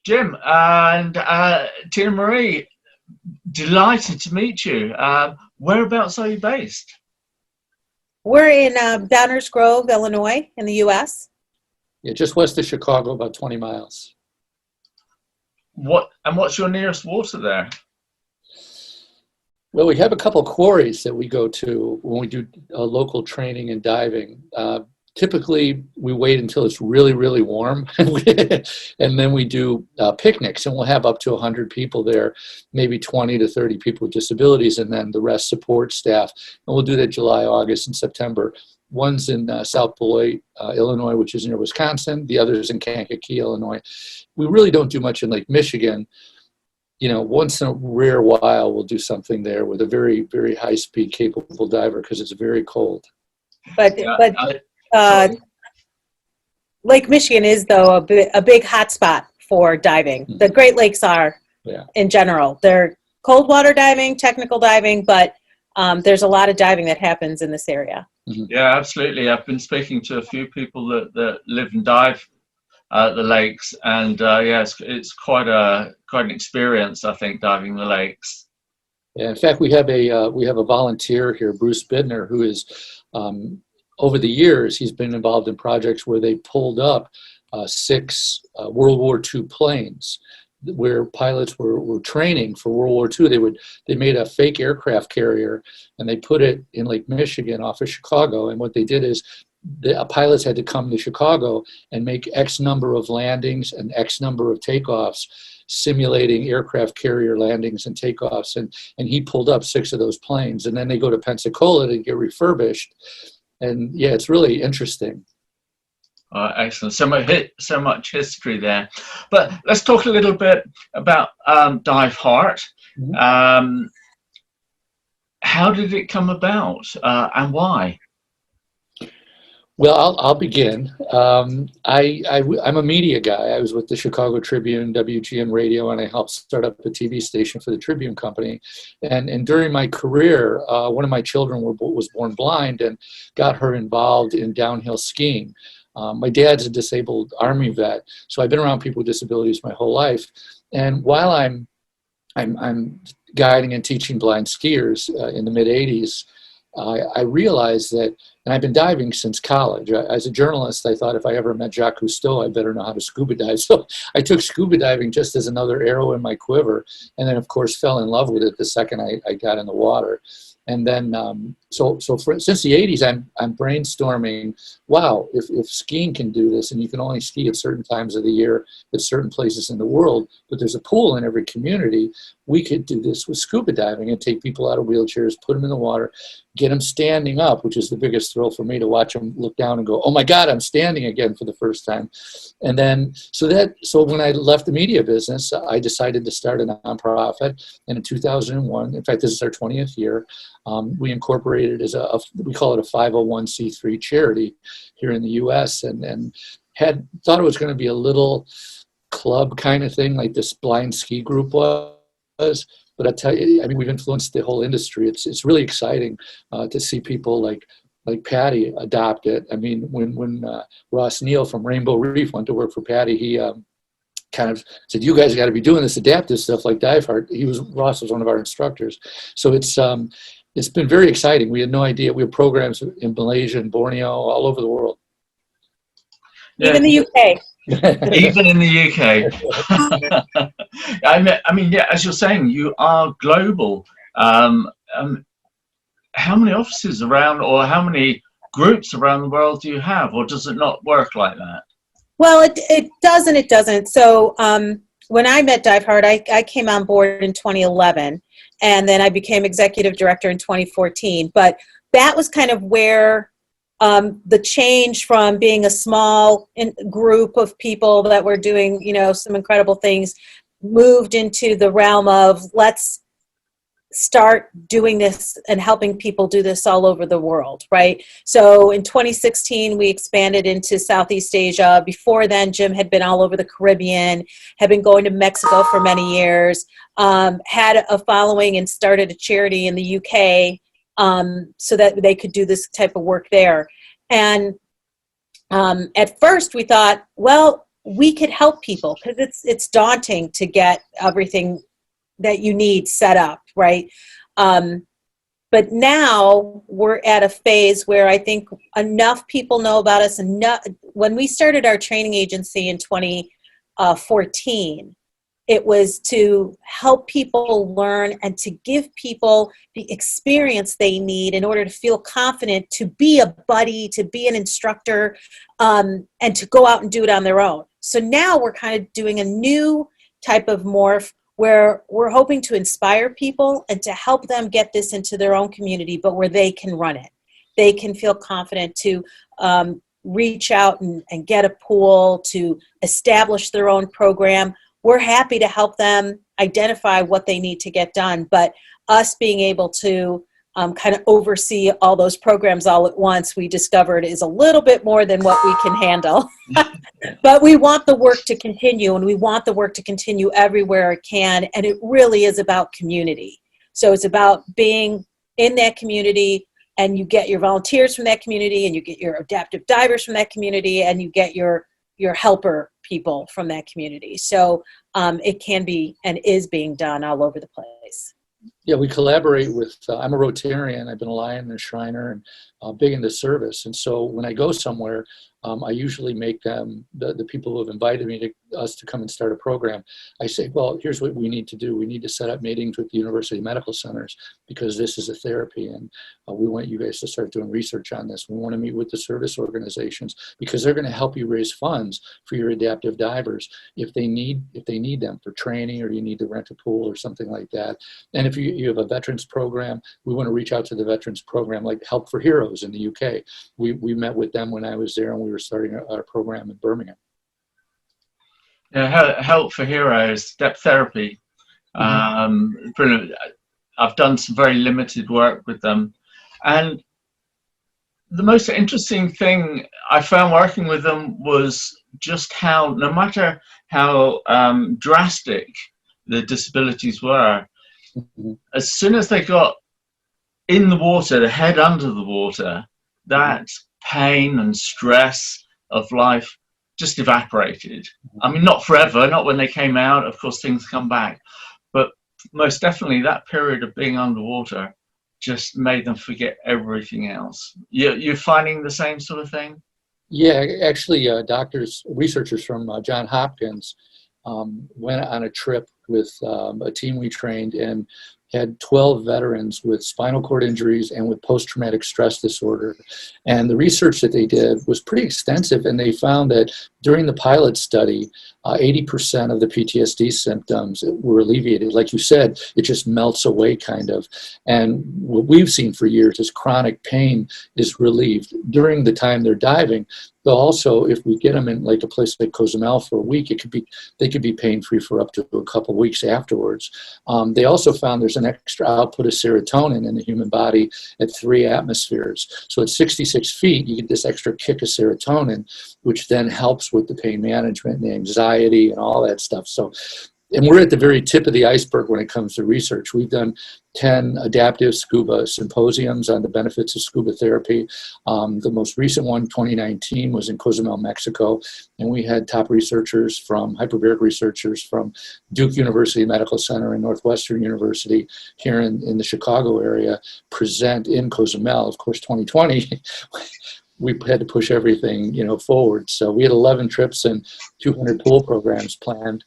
Jim and Tinamarie, delighted to meet you. Whereabouts are you based? We're in Downers Grove, Illinois, in the U.S. Yeah, just west of Chicago, about 20 miles. What's your nearest water there? Well, we have a couple quarries that we go to when we do local training and diving. Typically, we wait until it's really, really warm, and then we do picnics, and we'll have up to 100 people there, maybe 20 to 30 people with disabilities, and then the rest support staff. And we'll do that July, August, and September. One's in South Beloit, Illinois, which is near Wisconsin. The other is in Kankakee, Illinois. We really don't do much in Lake Michigan. You know, once in a rare while, we'll do something there with a very, very high-speed, capable diver because it's very cold. Lake Michigan is, though, a big hotspot for diving. Mm-hmm. The Great Lakes are, in general. They're cold water diving, technical diving, but there's a lot of diving that happens in this area. Mm-hmm. Yeah, absolutely. I've been speaking to a few people that live and dive at the lakes, and it's quite an experience, I think, diving the lakes. Yeah, in fact, we have a volunteer here, Bruce Bidner, who is over the years he's been involved in projects where they pulled up 6 World War II planes where pilots were training for World War II. They made a fake aircraft carrier and they put it in Lake Michigan off of Chicago. And what they did is the pilots had to come to Chicago and make X number of landings and X number of takeoffs, simulating aircraft carrier landings and takeoffs. And he pulled up 6 of those planes. And then they go to Pensacola to get refurbished. And yeah, it's really interesting. Excellent. So much history there. But let's talk a little bit about Diveheart. Mm-hmm. How did it come about and why? Well, I'll begin. I'm a media guy. I was with the Chicago Tribune, WGN Radio, and I helped start up a TV station for the Tribune Company. And during my career, one of my children was born blind and got her involved in downhill skiing. My dad's a disabled Army vet, so I've been around people with disabilities my whole life. And while I'm guiding and teaching blind skiers in the mid-'80s, I realized that, and I've been diving since college. As a journalist, I thought if I ever met Jacques Cousteau, I better know how to scuba dive. So I took scuba diving just as another arrow in my quiver, and then, of course, fell in love with it the second I got in the water. And then, since the 80s, I'm brainstorming, wow, if skiing can do this, and you can only ski at certain times of the year at certain places in the world, but there's a pool in every community, we could do this with scuba diving and take people out of wheelchairs, put them in the water, get them standing up, which is the biggest thrill for me, to watch them look down and go, oh my God, I'm standing again for the first time. And then, so when I left the media business, I decided to start a nonprofit. And in 2001, in fact, this is our 20th year, we incorporated as we call it a 501c3 charity here in the U.S. and had thought it was going to be a little club kind of thing like this blind ski group was. But I tell you, I mean, we've influenced the whole industry. It's really exciting to see people like Patty adopt it. I mean, when Ross Neal from Rainbow Reef went to work for Patty, he kind of said, "You guys got to be doing this adaptive stuff like Diveheart." Ross was one of our instructors, so it's been very exciting. We had no idea. We have programs in Malaysia and Borneo, all over the world. Even the UK. Even in the UK. I mean, yeah, as you're saying, you are global. How many offices around, or how many groups around the world do you have, or does it not work like that? Well, it does and it doesn't. So when I met Diveheart, I came on board in 2011, and then I became executive director in 2014. But that was kind of where the change from being a small group of people that were doing, some incredible things, moved into the realm of let's start doing this and helping people do this all over the world, right? So in 2016, we expanded into Southeast Asia. Before then, Jim had been all over the Caribbean, had been going to Mexico for many years, had a following and started a charity in the UK so that they could do this type of work there. And at first we thought, well, we could help people, because it's daunting to get everything that you need set up, right? But now we're at a phase where I think enough people know about us. When we started our training agency in 2014, it was to help people learn and to give people the experience they need in order to feel confident to be a buddy, to be an instructor, and to go out and do it on their own. So now we're kind of doing a new type of morph where we're hoping to inspire people and to help them get this into their own community, but where they can run it. They can feel confident to reach out and get a pool, to establish their own program. We're happy to help them identify what they need to get done, but us being able to kind of oversee all those programs all at once, we discovered is a little bit more than what we can handle. But we want the work to continue, and we want the work to continue everywhere it can, and it really is about community. So it's about being in that community, and you get your volunteers from that community, and you get your adaptive divers from that community, and you get your helper people from that community. So it can be and is being done all over the place. Yeah, we collaborate with, I'm a Rotarian, I've been a Lion and a Shriner, and big into service. And so when I go somewhere, I usually make them, the people who have invited us to come and start a program, I say, well, here's what we need to do. We need to set up meetings with the university medical centers, because this is a therapy, and we want you guys to start doing research on this. We want to meet with the service organizations, because they're going to help you raise funds for your adaptive divers if they need them for training, or you need to rent a pool or something like that. And if you have a veterans program, we want to reach out to the veterans program, like Help for Heroes in the UK. We met with them when I was there, and we were starting our program in Birmingham. Yeah, Help for Heroes, step therapy. Brilliant. I've done some very limited work with them. And the most interesting thing I found working with them was just how, no matter how drastic the disabilities were, as soon as they got in the water, the head under the water, that pain and stress of life just evaporated. I mean, not forever, not when they came out, of course things come back, but most definitely that period of being underwater just made them forget everything else. You're finding the same sort of thing? Yeah, actually, researchers from Johns Hopkins went on a trip with a team we trained, and had 12 veterans with spinal cord injuries and with post-traumatic stress disorder. And the research that they did was pretty extensive, and they found that during the pilot study, 80% of the PTSD symptoms were alleviated. Like you said, it just melts away kind of. And what we've seen for years is chronic pain is relieved during the time they're diving. But also, if we get them in like a place like Cozumel for a week, they could be pain-free for up to a couple of weeks afterwards. They also found there's an extra output of serotonin in the human body at 3 atmospheres. So at 66 feet, you get this extra kick of serotonin, which then helps with the pain management and the anxiety and all that stuff. So, and we're at the very tip of the iceberg when it comes to research. We've done 10 adaptive scuba symposiums on the benefits of scuba therapy. The most recent one, 2019, was in Cozumel, Mexico. And we had top researchers from, hyperbaric researchers from Duke University Medical Center and Northwestern University here in the Chicago area present in Cozumel. Of course, 2020, we had to push everything, forward. So we had 11 trips and 200 pool programs planned.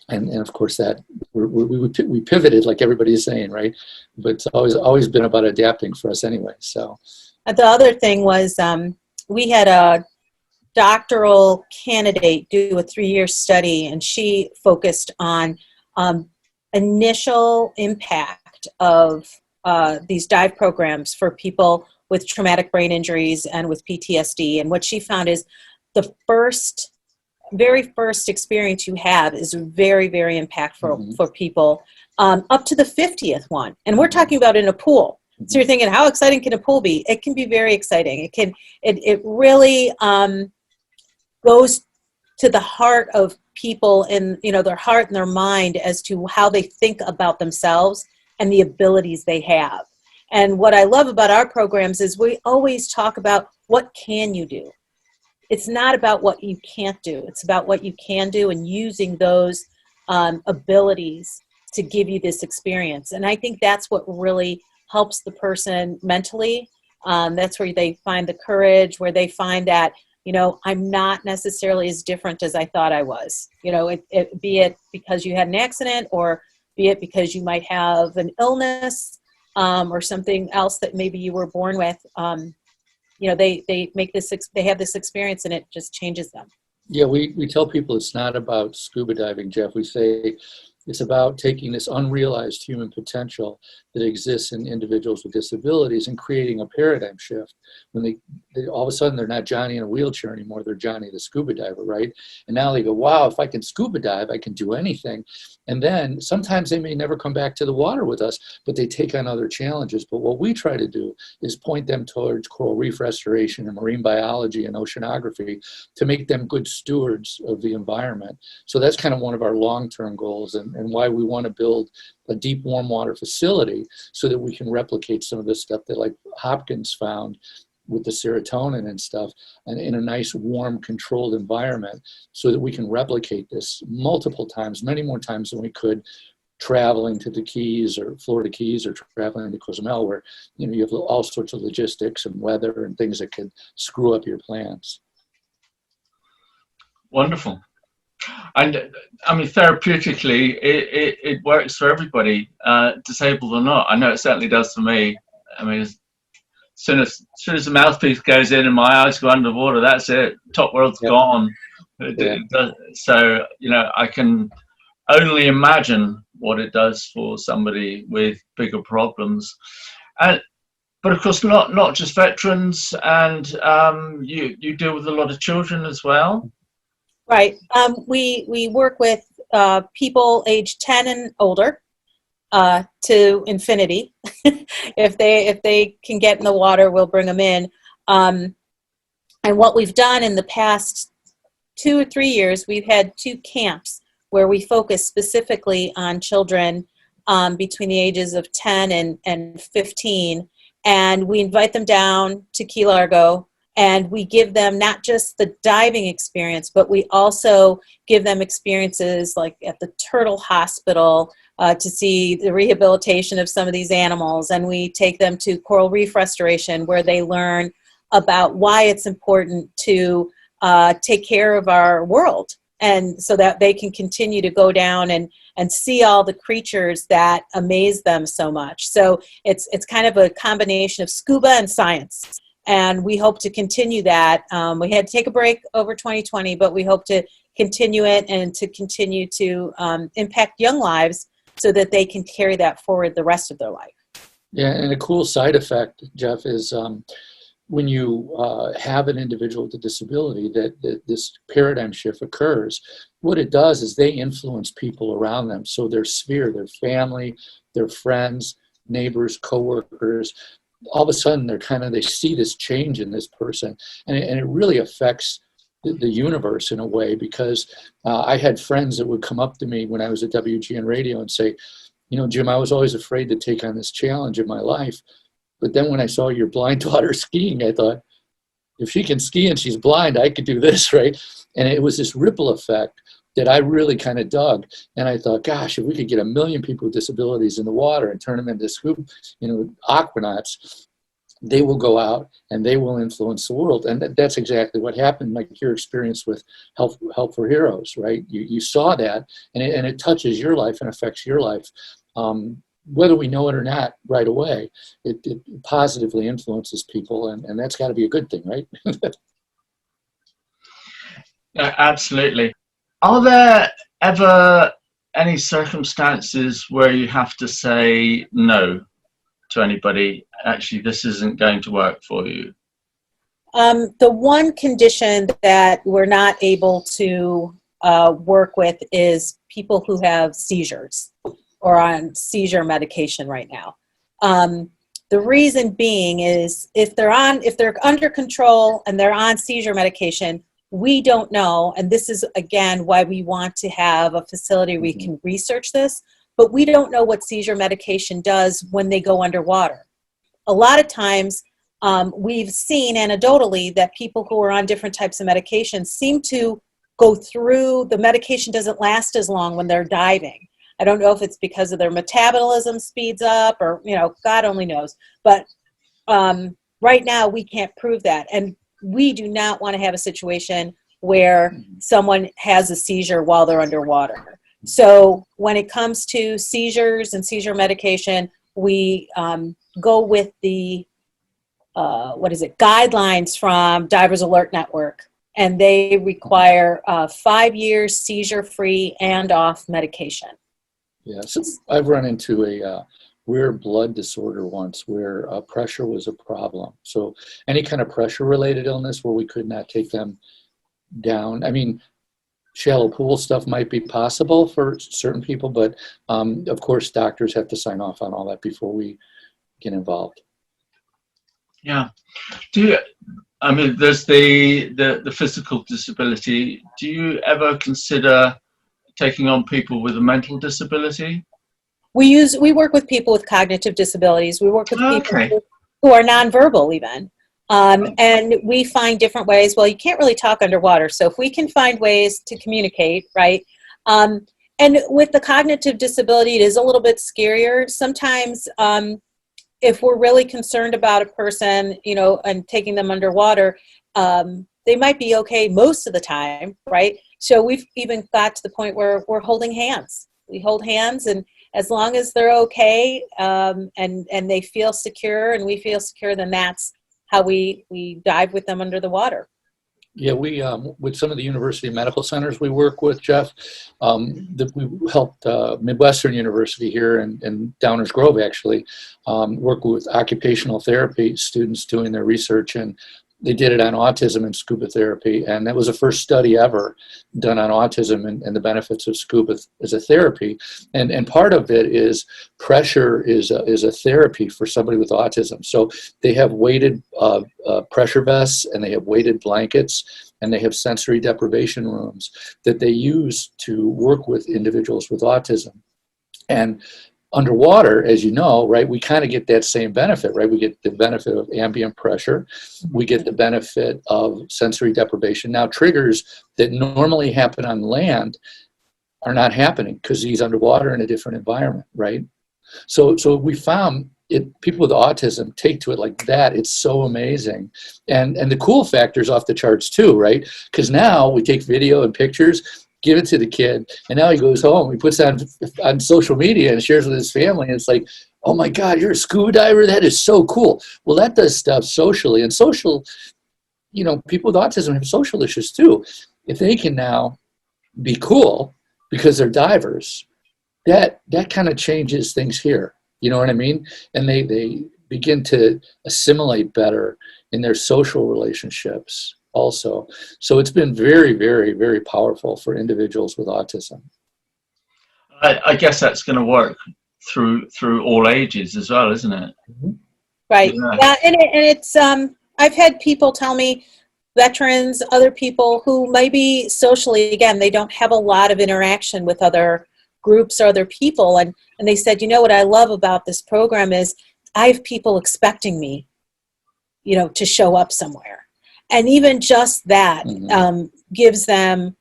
And of course that we pivoted, like everybody is saying, right? But it's always been about adapting for us anyway. So the other thing was we had a doctoral candidate do a 3-year study, and she focused on initial impact of these dive programs for people with traumatic brain injuries and with PTSD. And what she found is the very first experience you have is very, very impactful for people up to the 50th one. And we're talking about in a pool. So you're thinking, how exciting can a pool be? It can be very exciting. It really goes to the heart of people and, their heart and their mind as to how they think about themselves and the abilities they have. And what I love about our programs is we always talk about what can you do? it's not about what you can't do. It's about what you can do and using those abilities to give you this experience. And I think that's what really helps the person mentally. That's where they find the courage, where they find that, you know, I'm not necessarily as different as I thought I was. You know, be it because you had an accident, or be it because you might have an illness, or something else that maybe you were born with. You know, they have this experience, and it just changes them. Yeah, we tell people it's not about scuba diving, Jeff. We say it's about taking this unrealized human potential that exists in individuals with disabilities and creating a paradigm shift. When they all of a sudden, they're not Johnny in a wheelchair anymore, they're Johnny the scuba diver, right? And now they go, wow, if I can scuba dive, I can do anything. And then sometimes they may never come back to the water with us, but they take on other challenges. But what we try to do is point them towards coral reef restoration and marine biology and oceanography to make them good stewards of the environment. So that's kind of one of our long-term goals, and why we want to build a deep warm water facility so that we can replicate some of the stuff that like Hopkins found with the serotonin and stuff, and in a nice warm controlled environment, so that we can replicate this multiple times, many more times than we could traveling to the Keys or Florida Keys or traveling to Cozumel, where, you know, you have all sorts of logistics and weather and things that could screw up your plans. Wonderful. And I mean, therapeutically, it works for everybody, disabled or not. I know it certainly does for me. I mean, as soon as the mouthpiece goes in and my eyes go underwater, that's it. Top world's gone. So, you know, I can only imagine what it does for somebody with bigger problems. But of course, not just veterans, and you deal with a lot of children as well. Right. We work with people aged 10 and older to infinity. If they can get in the water, we'll bring them in. And what we've done in the past 2 or 3 years, we've had 2 camps where we focus specifically on children between the ages of 10 and 15. And we invite them down to Key Largo, and we give them not just the diving experience, but we also give them experiences like at the Turtle Hospital to see the rehabilitation of some of these animals. And we take them to coral reef restoration, where they learn about why it's important to take care of our world, and so that they can continue to go down and see all the creatures that amaze them so much. So it's kind of a combination of scuba and science. And we hope to continue that. We had to take a break over 2020, but we hope to continue it and to continue to impact young lives so that they can carry that forward the rest of their life. Yeah, and a cool side effect, Jeff, is when you have an individual with a disability, that this paradigm shift occurs. What it does is they influence people around them. So their sphere, their family, their friends, neighbors, coworkers, all of a sudden they see this change in this person, and it really affects the universe in a way, because I had friends that would come up to me when I was at WGN Radio and say, you know, Jim, I was always afraid to take on this challenge in my life, but then when I saw your blind daughter skiing, I thought, if she can ski and she's blind, I could do this, right? And it was this ripple effect that I really kind of dug. And I thought, gosh, if we could get 1 million people with disabilities in the water and turn them into scuba, aquanauts, they will go out and they will influence the world. And that's exactly what happened, like your experience with Help for Heroes, right? You saw that, and it touches your life and affects your life. Whether we know it or not right away, it positively influences people, and that's got to be a good thing, right? Yeah, absolutely. Are there ever any circumstances where you have to say no to anybody? Actually, this isn't going to work for you. The one condition that we're not able to work with is people who have seizures or on seizure medication right now. The reason being is if they're under control and they're on seizure medication, we don't know, and this is again why we want to have a facility where we can research this, but we don't know what seizure medication does when they go underwater. A lot of times we've seen anecdotally that people who are on different types of medications seem to go through, the medication doesn't last as long when they're diving. I don't know if it's because of their metabolism speeds up or, God only knows. But right now we can't prove that. And we do not want to have a situation where someone has a seizure while they're underwater. So when it comes to seizures and seizure medication, we go with the guidelines from Divers Alert Network, and they require 5 years seizure-free and off medication. Yes, I've run into a rare blood disorder once where pressure was a problem. So any kind of pressure-related illness where we could not take them down. I mean, shallow pool stuff might be possible for certain people, but of course doctors have to sign off on all that before we get involved. Yeah. There's the physical disability. Do you ever consider taking on people with a mental disability? We work with people with cognitive disabilities. We work with people who are nonverbal even. And we find different ways. Well, you can't really talk underwater. So if we can find ways to communicate, right? And with the cognitive disability, it is a little bit scarier. Sometimes if we're really concerned about a person, and taking them underwater, they might be okay most of the time, right? So we've even got to the point where we're holding hands. We hold hands, and as long as they're okay, and they feel secure and we feel secure, then that's how we dive with them under the water. Yeah, we with some of the university medical centers we work with, Jeff, we helped Midwestern University here and Downers Grove actually work with occupational therapy students doing their research, and they did it on autism and scuba therapy, and that was the first study ever done on autism and the benefits of scuba as a therapy. And part of it is pressure is a therapy for somebody with autism. So they have weighted pressure vests, and they have weighted blankets, and they have sensory deprivation rooms that they use to work with individuals with autism. And underwater, as you know, right, we kind of get that same benefit, right? We get the benefit of ambient pressure. We get the benefit of sensory deprivation. Now, triggers that normally happen on land are not happening because he's underwater in a different environment, right? So we found people with autism take to it like that. It's so amazing. And the cool factor's off the charts too, right? Because now we take video and pictures, give it to the kid, and now he goes home, he puts it on social media and shares with his family, and it's like, oh my God, you're a scuba diver? That is so cool. Well, that does stuff socially, and social, people with autism have social issues too. If they can now be cool because they're divers, that kind of changes things here. You know what I mean? And they begin to assimilate better in their social relationships also. So it's been very, very, very powerful for individuals with autism. I guess that's going to work through all ages as well, isn't it? Mm-hmm. Right. Yeah, and it's I've had people tell me, veterans, other people who maybe socially, again, they don't have a lot of interaction with other groups or other people, and they said, what I love about this program is I have people expecting me, to show up somewhere. And even just that gives them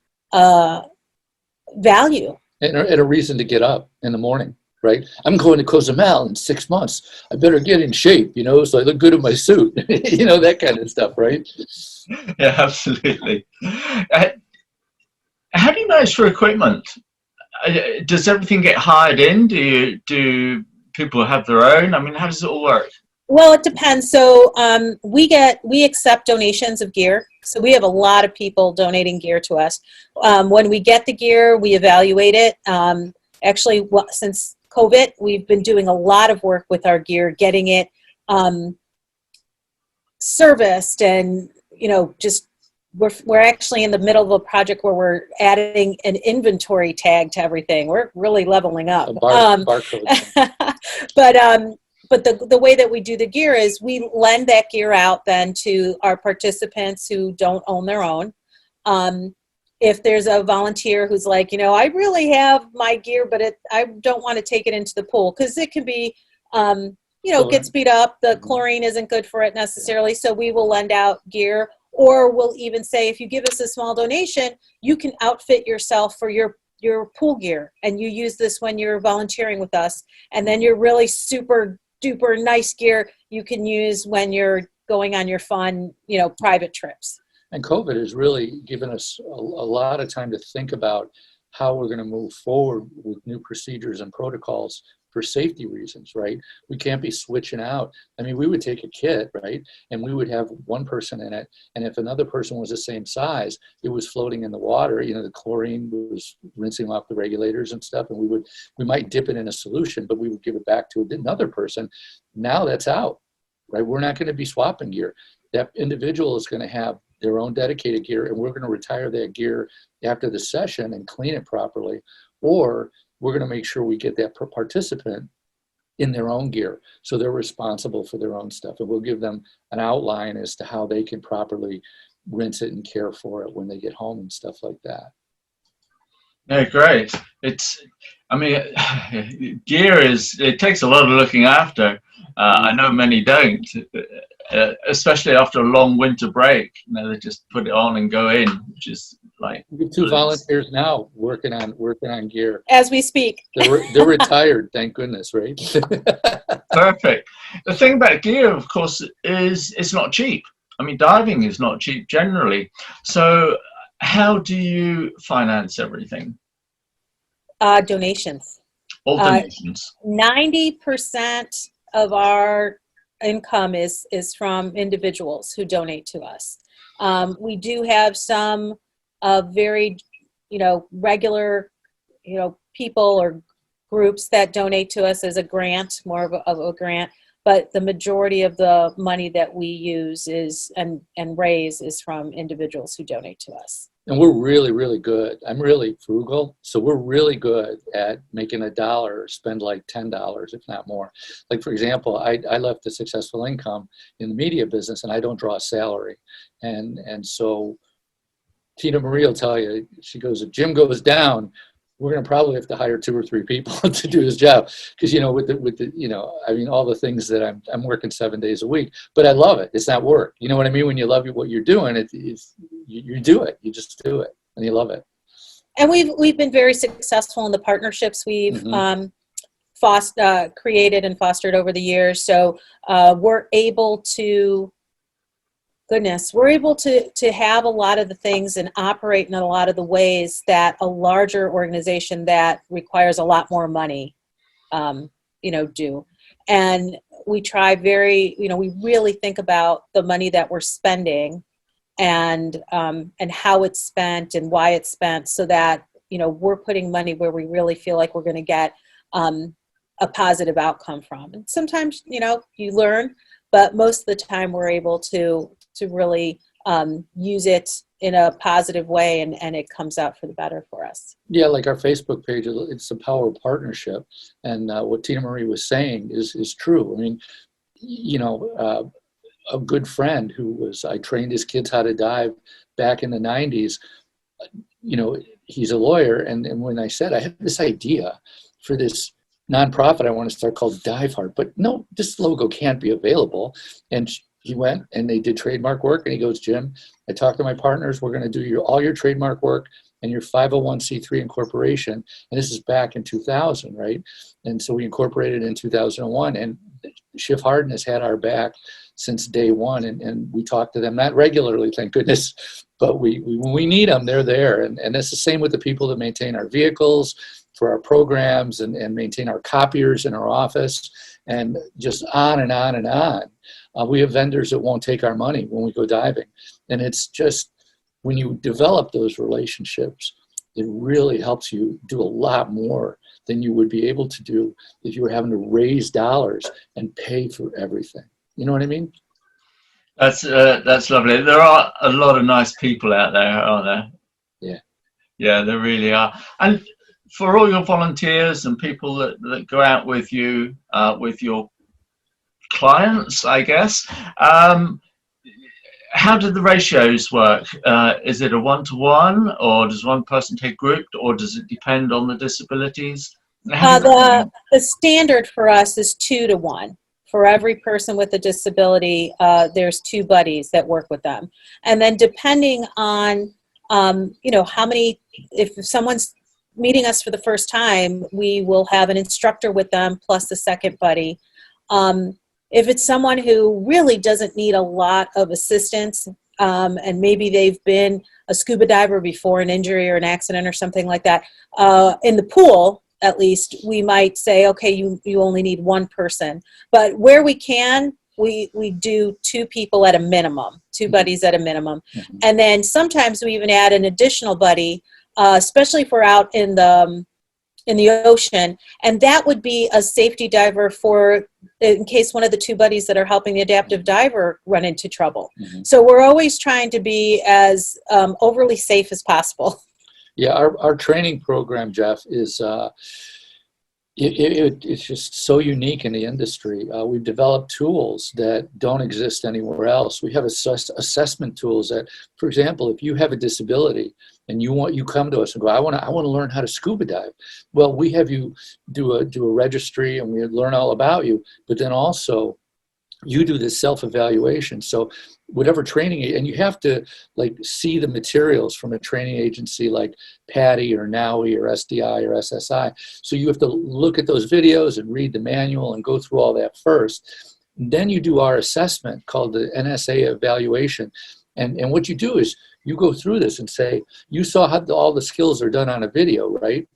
value. And a reason to get up in the morning, right? I'm going to Cozumel in 6 months. I better get in shape, so I look good in my suit, that kind of stuff, right? Yeah, absolutely. How do you manage for equipment? Does everything get hired in? Do people have their own? I mean, how does it all work? Well, it depends. So we accept donations of gear. So we have a lot of people donating gear to us. When we get the gear, we evaluate it. Actually, since COVID, we've been doing a lot of work with our gear, getting it serviced, and just we're actually in the middle of a project where we're adding an inventory tag to everything. We're really leveling up. Barcode. But the way that we do the gear is we lend that gear out then to our participants who don't own their own. If there's a volunteer who's like, I really have my gear, but I don't want to take it into the pool, because it can be you know, gets beat up. The chlorine isn't good for it necessarily. So we will lend out gear, or we'll even say, if you give us a small donation, you can outfit yourself for your pool gear, and you use this when you're volunteering with us. And then your really super duper nice gear you can use when you're going on your fun, you know, private trips. And COVID has really given us a lot of time to think about how we're going to move forward with new procedures and protocols for safety reasons, right? We can't be switching out. I mean, we would take a kit, right? And we would have one person in it. And if another person was the same size, it was floating in the water. You know, the chlorine was rinsing off the regulators and stuff. And we might dip it in a solution, but we would give it back to another person. Now that's out, right? We're not going to be swapping gear. That individual is going to have their own dedicated gear, and we're going to retire that gear after the session and clean it properly, or we're going to make sure we get that participant in their own gear, so they're responsible for their own stuff, and we'll give them an outline as to how they can properly rinse it and care for it when they get home and stuff like that. Yeah, great. I mean, gear it takes a lot of looking after. I know many don't, especially after a long winter break. You know, they just put it on and go in, which is like. We have 2 volunteers now working on gear as we speak. They're retired, thank goodness, right? Perfect. The thing about gear, of course, is it's not cheap. I mean, diving is not cheap generally. So how do you finance everything? Donations. All donations. 90% of our income is from individuals who donate to us. We do have some very, you know, regular, you know, people or groups that donate to us as a grant, more of a grant. But the majority of the money that we use and raise is from individuals who donate to us. And we're really, really good. I'm really frugal. So we're really good at making $1 spend like $10, if not more. Like, for example, I left a successful income in the media business, and I don't draw a salary. And so Tinamarie will tell you, she goes, if Jim goes down, we're going to probably have to hire 2 or 3 people to do his job. Because, you know, with the, you know, I mean, all the things that I'm working 7 days a week, but I love it. It's not work. You know what I mean? When you love what you're doing, you do it. You just do it and you love it. And we've been very successful in the partnerships we've created and fostered over the years. So we're able to, we're able to have a lot of the things and operate in a lot of the ways that a larger organization that requires a lot more money, you know, do. And we try we really think about the money that we're spending and how it's spent and why it's spent, so that, you know, we're putting money where we really feel like we're going to get a positive outcome from. And sometimes, you know, you learn, but most of the time we're able to really use it in a positive way, and it comes out for the better for us. Yeah, like our Facebook page, it's the power of partnership. And what Tinamarie was saying is true. I mean, you know, a good friend I trained his kids how to dive back in the 90s, you know, he's a lawyer. And when I said, I have this idea for this nonprofit I want to start called Diveheart, but no, this logo can't be available. And he went and they did trademark work, and he goes, Jim, I talked to my partners, we're going to do all your trademark work and your 501c3 incorporation. And this is back in 2000, right? And so we incorporated in 2001, and Schiff Harden has had our back since day one. And we talk to them, not regularly, thank goodness, but when we need them, they're there. And it's the same with the people that maintain our vehicles, for our programs, and maintain our copiers in our office, and just on and on and on. We have vendors that won't take our money when we go diving. And it's just, when you develop those relationships, it really helps you do a lot more than you would be able to do if you were having to raise dollars and pay for everything. You know what I mean? That's lovely. There are a lot of nice people out there, aren't there? Yeah. Yeah, there really are. And for all your volunteers and people that go out with you, with your clients, I guess, how do the ratios work? Is it a 1-to-1, or does one person take grouped, or does it depend on the disabilities? The standard for us is 2-to-1 For every person with a disability, there's 2 buddies that work with them. And then depending on, you know, how many, if someone's meeting us for the first time, we will have an instructor with them plus the second buddy. If it's someone who really doesn't need a lot of assistance, and maybe they've been a scuba diver before an injury or an accident or something like that, in the pool, at least, we might say, okay, you only need 1 person. But where we can, we do 2 people at a minimum, 2 buddies at a minimum. And then sometimes we even add an additional buddy, especially if we're out in the ocean, and that would be a safety diver for in case one of the 2 buddies that are helping the adaptive diver run into trouble. So we're always trying to be as overly safe as possible. Yeah, our training program, Jeff, is it's just so unique in the industry. We've developed tools that don't exist anywhere else. We have assessment tools that, for example, if you have a disability and you come to us and go, I want to learn how to scuba dive. Well, we have you do a registry and we learn all about you, but then also you do this self-evaluation. So whatever training, and you have to like see the materials from a training agency like PADI or NAUI or SDI or SSI. So you have to look at those videos and read the manual and go through all that first. Then you do our assessment called the Nsa Evaluation. And what you do is you go through this and say, you saw how all the skills are done on a video, right?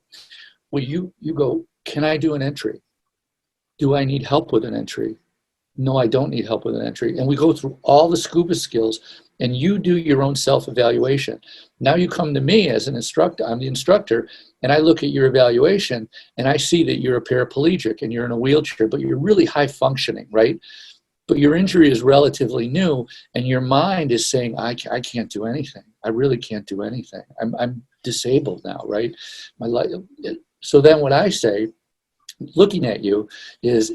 Well, you go, can I do an entry? Do I need help with an entry? No, I don't need help with an entry. And we go through all the scuba skills and you do your own self-evaluation. Now you come to me as an instructor, I'm the instructor, and I look at your evaluation and I see that you're a paraplegic and you're in a wheelchair, but you're really high functioning, right? But your injury is relatively new and your mind is saying, I can't do anything. I really can't do anything. I'm disabled now, right? My life. So then what I say, looking at you, is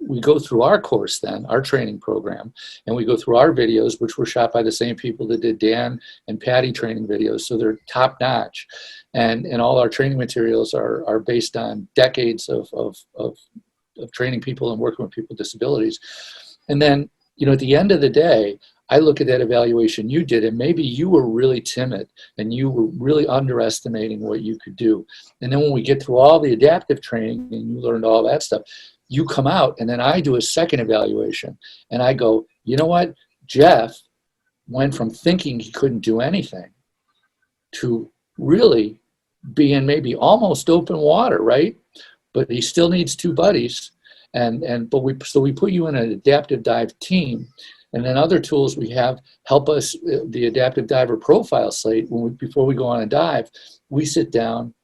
we go through our course then, our training program, and we go through our videos, which were shot by the same people that did Dan and Patty training videos, so they're top notch. And all our training materials are based on decades of training people and working with people with disabilities. And then, you know, at the end of the day, I look at that evaluation you did, and maybe you were really timid and you were really underestimating what you could do. And then when we get through all the adaptive training and you learned all that stuff, you come out and then I do a second evaluation and I go, you know what? Jeff went from thinking he couldn't do anything to really being maybe almost open water, right? But he still needs 2 buddies. But we put you in an adaptive dive team. And then other tools we have help us, the adaptive diver profile slate, before we go on a dive, we sit down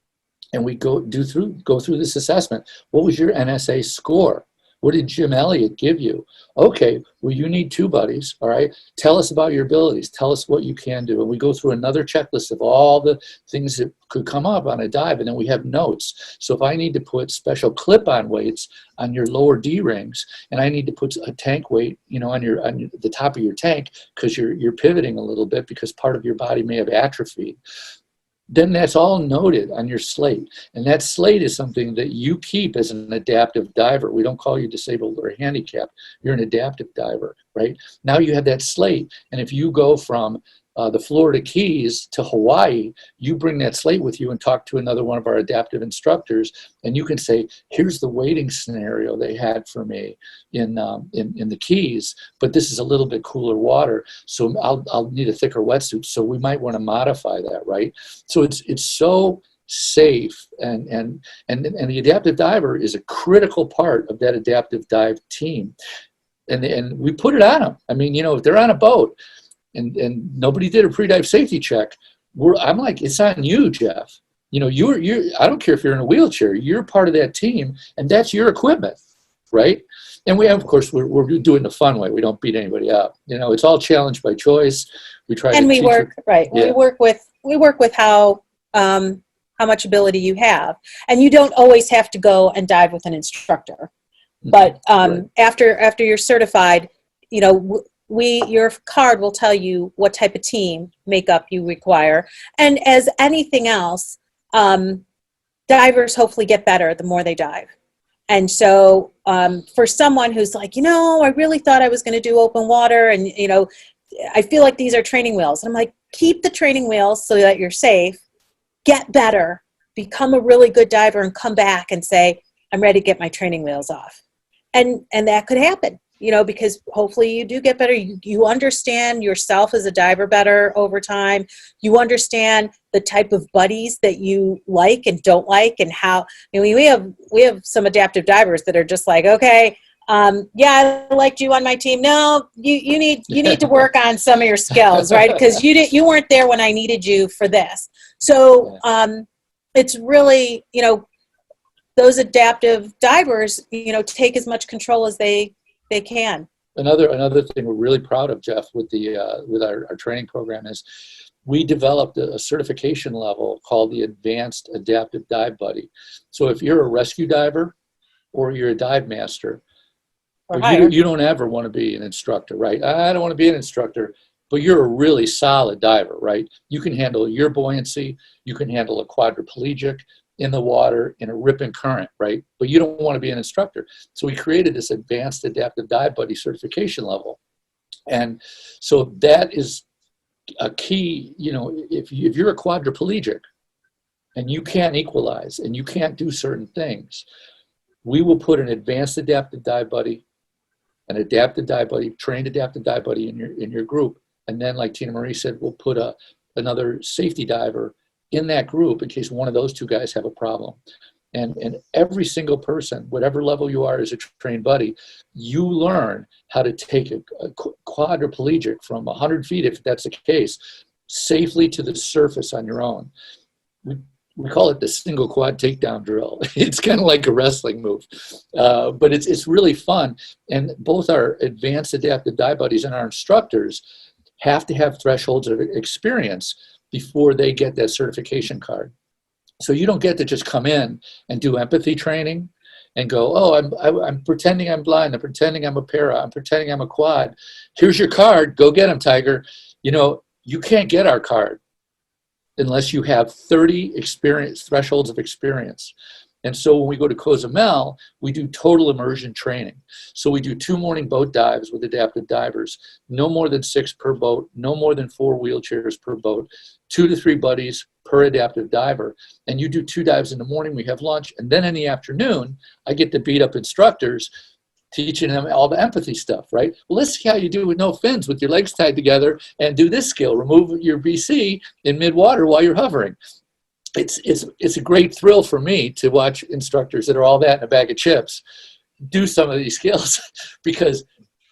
and we go through this assessment. What was your NSA score? What did Jim Elliott give you? Okay, well, you need 2 buddies, all right? Tell us about your abilities. Tell us what you can do. And we go through another checklist of all the things that could come up on a dive, and then we have notes. So if I need to put special clip-on weights on your lower D rings, and I need to put a tank weight, you know, on the top of your tank because you're pivoting a little bit because part of your body may have atrophied, then that's all noted on your slate. And that slate is something that you keep as an adaptive diver. We don't call you disabled or handicapped. You're an adaptive diver, right? Now you have that slate. And if you go from the Florida Keys to Hawaii, you bring that slate with you and talk to another one of our adaptive instructors, and you can say, here's the waiting scenario they had for me in the Keys, but this is a little bit cooler water, so I'll need a thicker wetsuit, so we might want to modify that, right? So it's so safe, and the adaptive diver is a critical part of that adaptive dive team, and we put it on them. I mean, you know, if they're on a boat, and nobody did a pre-dive safety check, I'm like, it's on you, Jeff. You know, I don't care if you're in a wheelchair, you're part of that team, and that's your equipment, right? And we have, of course, we're doing the fun way. We don't beat anybody up. You know, it's all challenge by choice. We try and to we work right. Yeah. We work with how much ability you have, and you don't always have to go and dive with an instructor. But Right. after you're certified, you know, your card will tell you what type of team makeup you require. And as anything else, divers hopefully get better the more they dive. And so for someone who's like, I really thought I was going to do open water, and, I feel like these are training wheels. And I'm like, keep the training wheels so that you're safe, get better, become a really good diver, and come back and say, I'm ready to get my training wheels off. And that could happen, because hopefully you do get better. You understand yourself as a diver better over time. You understand the type of buddies that you like and don't like, and how. We have some adaptive divers that are just like, okay, yeah, I liked you on my team. No, you need to work on some of your skills, right? Because you weren't there when I needed you for this. So it's really, those adaptive divers, take as much control as they can. Another thing we're really proud of, Jeff, with our training program is we developed a certification level called the Advanced Adaptive Dive Buddy. So if you're a rescue diver or you're a dive master, you don't ever want to be an instructor, right? I don't want to be an instructor, but you're a really solid diver, right? You can handle your buoyancy, you can handle a quadriplegic in the water in a ripping current, right? But you don't want to be an instructor. So we created this Advanced Adaptive Dive Buddy certification level. And so that is a key, if you're a quadriplegic and you can't equalize and you can't do certain things, we will put an Advanced Adaptive Dive Buddy, an adaptive dive buddy, trained adaptive dive buddy in your group. And then, like Tinamarie said, we'll put another safety diver in that group in case one of those two guys have a problem. And every single person, whatever level you are as a trained buddy, you learn how to take a quadriplegic from 100 feet, if that's the case, safely to the surface on your own. We call it the single quad takedown drill. It's kind of like a wrestling move, but it's really fun. And both our advanced adaptive dive buddies and our instructors have to have thresholds of experience before they get that certification card. So you don't get to just come in and do empathy training and go, oh, I'm pretending I'm blind, I'm pretending I'm a para, I'm pretending I'm a quad. Here's your card, go get them, Tiger. You can't get our card unless you have 30 thresholds of experience. And so when we go to Cozumel, we do total immersion training. So we do 2 morning boat dives with adaptive divers, no more than 6 per boat, no more than 4 wheelchairs per boat, 2 to 3 buddies per adaptive diver. And you do 2 dives in the morning, we have lunch. And then in the afternoon, I get to beat up instructors teaching them all the empathy stuff, right? Well, let's see how you do with no fins, with your legs tied together, and do this skill, remove your BC in mid-water while you're hovering. It's a great thrill for me to watch instructors that are all that in a bag of chips do some of these skills because,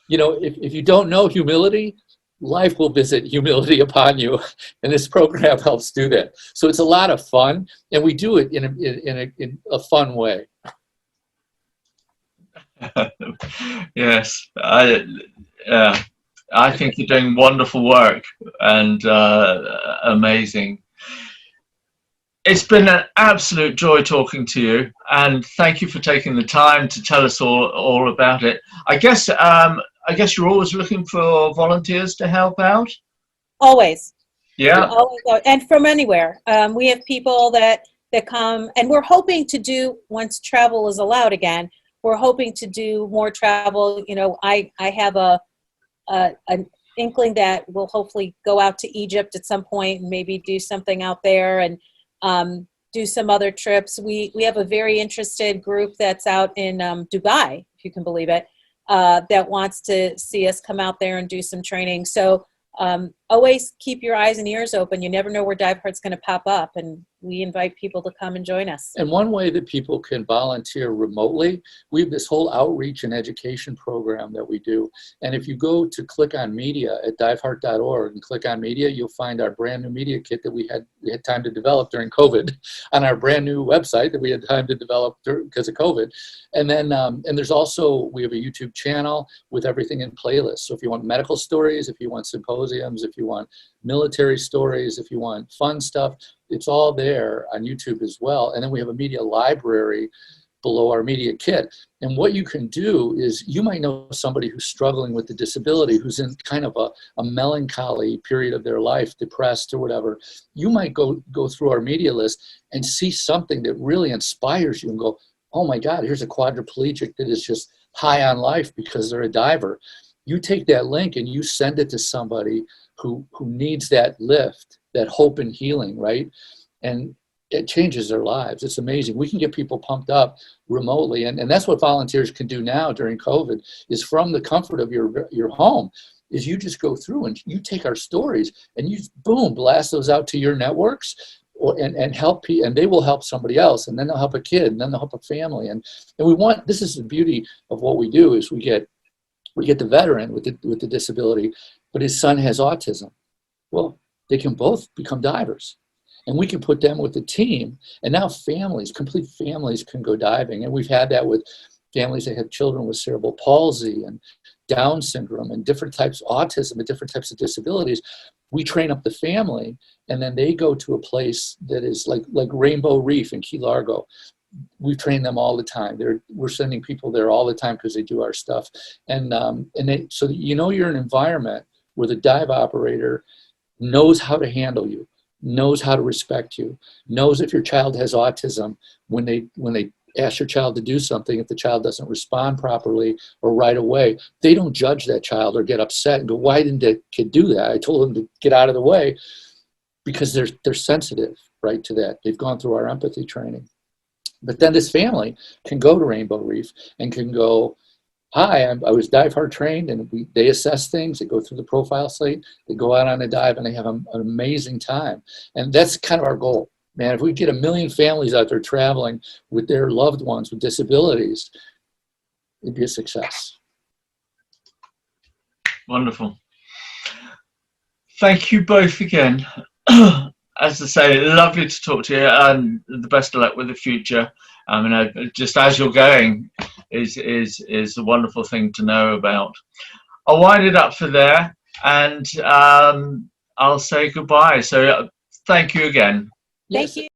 if you don't know humility, life will visit humility upon you, and this program helps do that. So it's a lot of fun, and we do it in a fun way. Yes, I think you're doing wonderful work and amazing. It's been an absolute joy talking to you, and thank you for taking the time to tell us all about it. I guess you're always looking for volunteers to help out. Always. Yeah. Always, and from anywhere. We have people that come, and we're hoping to do, once travel is allowed again, we're hoping to do more travel. I have an inkling that we'll hopefully go out to Egypt at some point and maybe do something out there and do some other trips. We have a very interested group that's out in Dubai, if you can believe it, that wants to see us come out there and do some training. So always keep your eyes and ears open. You never know where Diveheart's going to pop up, and we invite people to come and join us. And one way that people can volunteer remotely, we have this whole outreach and education program that we do. And if you go to click on media at diveheart.org and click on media, you'll find our brand new media kit that we had time to develop during COVID on our brand new website that we had time to develop because of COVID. And then and there's also, we have a YouTube channel with everything in playlists. So if you want medical stories, if you want symposiums, if you want military stories, if you want fun stuff, it's all there on YouTube as well. And then we have a media library below our media kit. And what you can do is, you might know somebody who's struggling with a disability, who's in kind of a melancholy period of their life, depressed or whatever. You might go through our media list and see something that really inspires you and go, oh my God, here's a quadriplegic that is just high on life because they're a diver. You take that link and you send it to somebody who needs that lift, that hope and healing, right? And it changes their lives. It's amazing. We can get people pumped up remotely. And that's what volunteers can do now during COVID, is from the comfort of your home, is you just go through and you take our stories and you, boom, blast those out to your networks and help people, and they will help somebody else, and then they'll help a kid, and then they'll help a family. And we want, this is the beauty of what we do, is we get the veteran with the disability, but his son has autism. Well, they can both become divers. And we can put them with the team, and now families, complete families, can go diving. And we've had that with families that have children with cerebral palsy and Down syndrome and different types of autism and different types of disabilities. We train up the family, and then they go to a place that is like Rainbow Reef in Key Largo. We train them all the time. We're sending people there all the time because they do our stuff. And so that you know you're in an environment where the dive operator knows how to handle you, knows how to respect you, knows if your child has autism. When they ask your child to do something, if the child doesn't respond properly or right away, they don't judge that child or get upset and go, why didn't the kid do that? I told him to get out of the way, because they're sensitive, right, to that. They've gone through our empathy training. But then this family can go to Rainbow Reef and can go, hi, I was Diveheart trained, and they assess things. They go through the profile slate. They go out on a dive, and they have an amazing time. And that's kind of our goal, man. If we get 1 million families out there traveling with their loved ones with disabilities, it'd be a success. Wonderful. Thank you both again. As I say, lovely to talk to you, and the best of luck with the future. I mean, just as you're going is a wonderful thing to know about. I'll wind it up for there, and I'll say goodbye. So thank you again. Thank you.